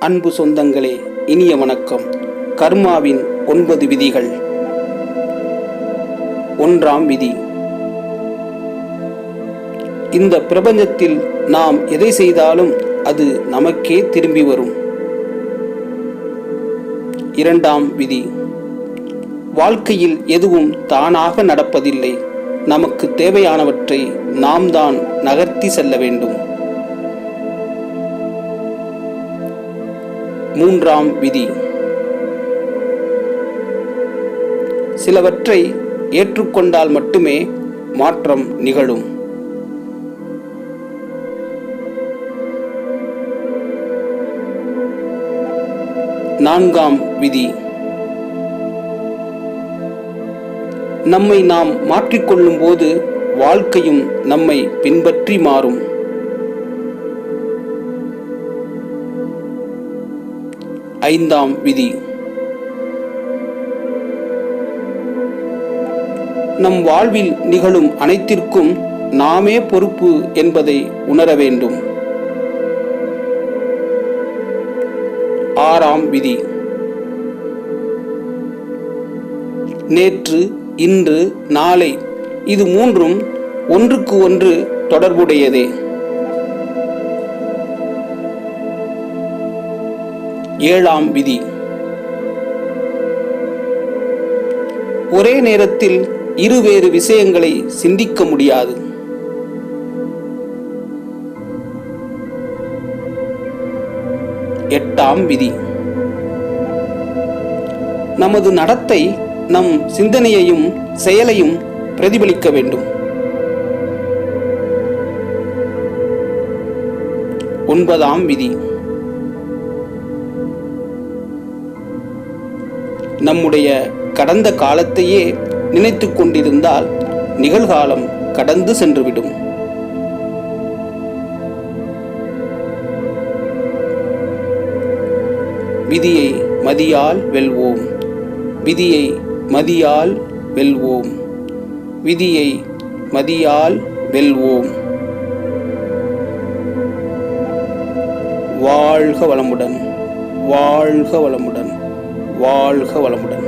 அன்பு சொந்தங்களே, இனிய வணக்கம். கர்மாவின் 9 விதிகள். 1ஆம் விதி. இந்த பிரபஞ்சத்தில் நாம் எதை செய்தாலும் அது நமக்கே திரும்பி வரும். 2ஆம் விதி. வாழ்க்கையில் எதுவும் தானாக நடப்பதில்லை. நமக்கு தேவையானவற்றை நாம் தான் நகர்த்தி செல்ல வேண்டும். 3ஆம் விதி. சிலவற்றை ஏற்றுக்கொண்டால் மட்டுமே மாற்றம் நிகழும். 4ஆம் விதி. நம்மை நாம் மாற்றிக்கொள்ளும் போது வாழ்க்கையும் நம்மை பின்பற்றி மாறும். 5ஆம் விதி. நம் வாழ்வில் நிகழும் அனைத்திற்கும் நாமே பொறுப்பு என்பதை உணர வேண்டும். 6ஆம் விதி. நேற்று, இன்று, நாளை இது மூன்றும் ஒன்றுக்கு ஒன்று தொடர்புடையதே. 7ஆம் விதி. ஒரே நேரத்தில் இருவேறு விஷயங்களை சிந்திக்க முடியாது. 8ஆம் விதி. நமது நடத்தை நம் சிந்தனையையும் செயலையும் பிரதிபலிக்க வேண்டும். 9ஆம் விதி. நம்முடைய கடந்த காலத்தையே நினைத்து கொண்டிருந்தால் நிகழ்காலம் கடந்து சென்றுவிடும். விதியை மதியால் வெல்வோம். விதியை மதியால் வெல்வோம். விதியை மதியால் வெல்வோம். வாழ்க வளமுடன். வாழ்க வளமுடன். வாழ்க வளமுடன்.